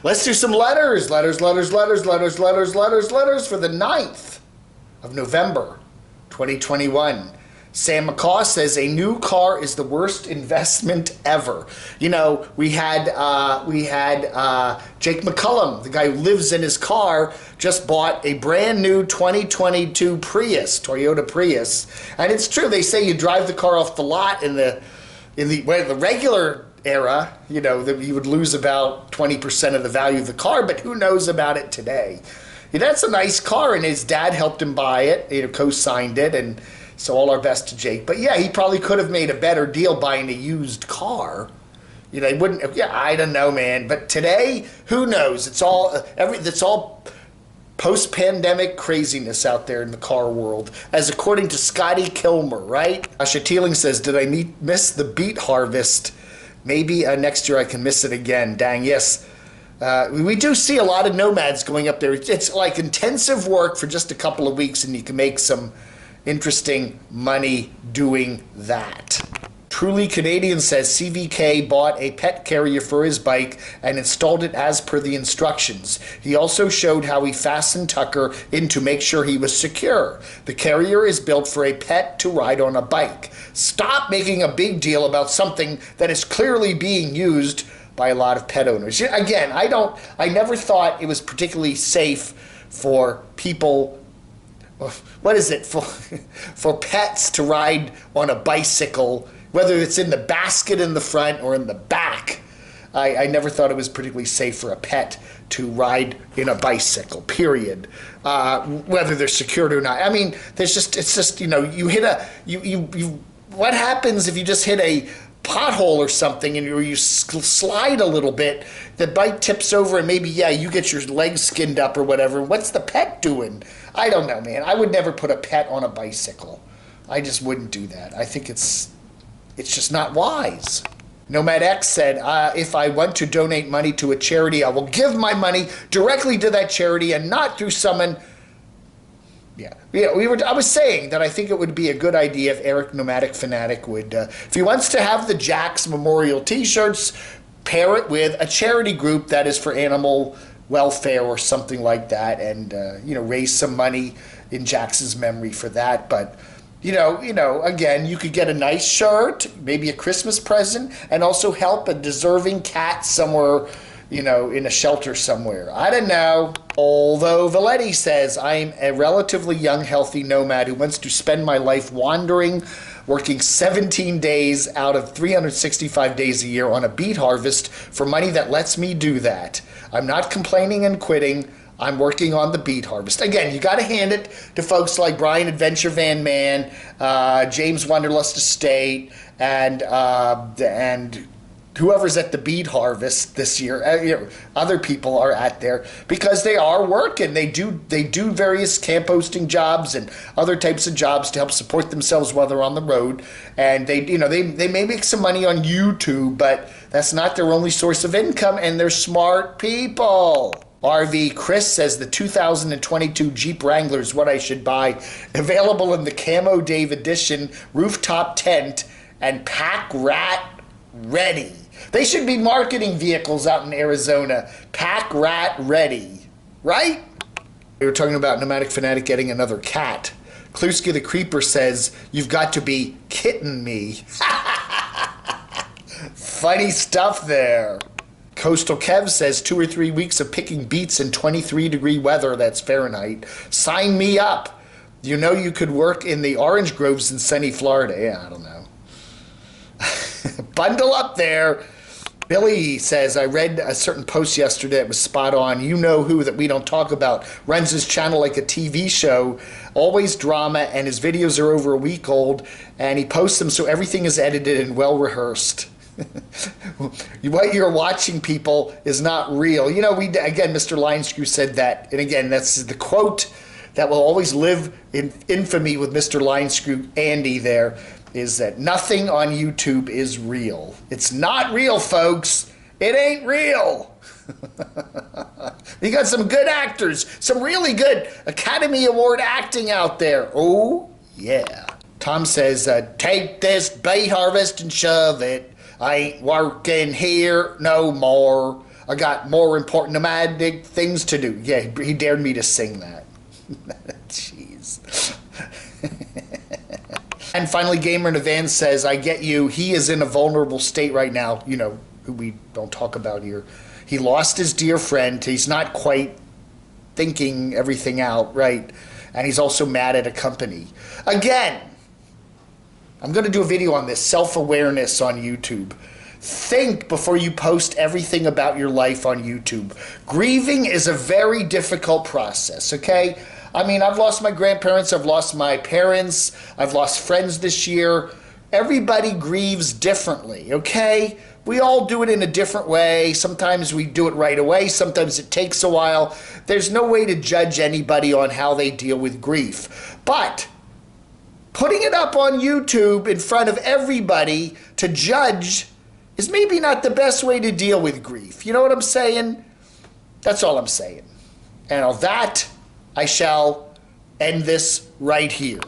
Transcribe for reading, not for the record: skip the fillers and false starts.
Let's do some letters. Letters for the 9th of November, 2021. Sam McCaw says a new car is the worst investment ever. You know, we had Jake McCullum, the guy who lives in his car, just bought a brand new 2022 Prius, Toyota Prius, and it's true. They say you drive the car off the lot in the regular era, you know, that you would lose about 20% of the value of the car, but who knows about it today? Yeah, that's a nice car, and his dad helped him buy it, you know, co-signed it, and so all our best to Jake. But yeah, he probably could have made a better deal buying a used car. You know, he wouldn't. Yeah, I don't know, man. But today, who knows? It's all post-pandemic craziness out there in the car world, as according to Scotty Kilmer, right? Asha Teeling says, "Did I miss the beet harvest? Maybe next year I can miss it again." Dang, yes. We do see a lot of nomads going up there. It's like intensive work for just a couple of weeks, and you can make some interesting money doing that. Truly Canadian says CVK bought a pet carrier for his bike and installed it as per the instructions. He also showed how he fastened Tucker in to make sure he was secure. The carrier is built for a pet to ride on a bike. Stop making a big deal about something that is clearly being used by a lot of pet owners. Again, I never thought it was particularly safe for people. What is it, for pets to ride on a bicycle, whether it's in the basket in the front or in the back? I never thought it was particularly safe for a pet to ride in a bicycle, period, whether they're secured or not. I mean, it's just, you know, you hit what happens if you just hit a pothole or something and you slide a little bit, the bike tips over and maybe, yeah, you get your legs skinned up or whatever. What's the pet doing? I don't know, man. I would never put a pet on a bicycle. I just wouldn't do that. I think it's just not wise. Nomad X said, if I want to donate money to a charity, I will give my money directly to that charity and not through someone. Yeah, I was saying that I think it would be a good idea if Eric Nomadic Fanatic would, if he wants to have the Jack's Memorial T-shirts, pair it with a charity group that is for animal welfare or something like that, and you know, raise some money in Jax's memory for that. But you know, again, you could get a nice shirt, maybe a Christmas present, and also help a deserving cat somewhere, you know, in a shelter somewhere. I don't know. Although Valetti says, I'm a relatively young, healthy nomad who wants to spend my life wandering, working 17 days out of 365 days a year on a beet harvest for money that lets me do that. I'm not complaining and quitting. I'm working on the beet harvest. Again, you got to hand it to folks like Brian Adventure Van Man, James Wanderlust Estate, and whoever's at the beet harvest this year. You know, other people are at there because they are working. They do various camp hosting jobs and other types of jobs to help support themselves while they're on the road. And they may make some money on YouTube, but that's not their only source of income, and they're smart people. RV Chris says the 2022 Jeep Wrangler is what I should buy. Available in the Camo Dave Edition, rooftop tent, and pack rat ready. They should be marketing vehicles out in Arizona. Pack rat ready, right? We were talking about Nomadic Fanatic getting another cat. Kluski the Creeper says, you've got to be kidding me. Funny stuff there. Coastal Kev says 2 or 3 weeks of picking beets in 23-degree weather, that's Fahrenheit. Sign me up. You know you could work in the orange groves in sunny Florida. Yeah, I don't know. Bundle up there. Billy says, I read a certain post yesterday that was spot on. You know who that we don't talk about. Runs his channel like a TV show. Always drama, and his videos are over a week old, and he posts them so everything is edited and well rehearsed. What you're watching, people, is not real. You know, again, Mr. Lionscrew said that, and again, that's the quote that will always live in infamy with Mr. Lionscrew Andy there, is that nothing on YouTube is real. It's not real, folks. It ain't real. You got some good actors, some really good Academy Award acting out there. Oh, yeah. Tom says, take this beet harvest and shove it. I ain't working here no more. I got more important nomadic things to do. Yeah, he dared me to sing that. Jeez. And finally, Gamer in a Van says, I get you. He is in a vulnerable state right now, you know, who we don't talk about here. He lost his dear friend. He's not quite thinking everything out, right? And he's also mad at a company. Again, I'm going to do a video on this, self-awareness on YouTube. Think before you post everything about your life on YouTube. Grieving is a very difficult process, okay? I mean, I've lost my grandparents, I've lost my parents, I've lost friends this year. Everybody grieves differently, okay? We all do it in a different way. Sometimes we do it right away. Sometimes it takes a while. There's no way to judge anybody on how they deal with grief. But putting it up on YouTube in front of everybody to judge is maybe not the best way to deal with grief. You know what I'm saying? That's all I'm saying. And on that, I shall end this right here.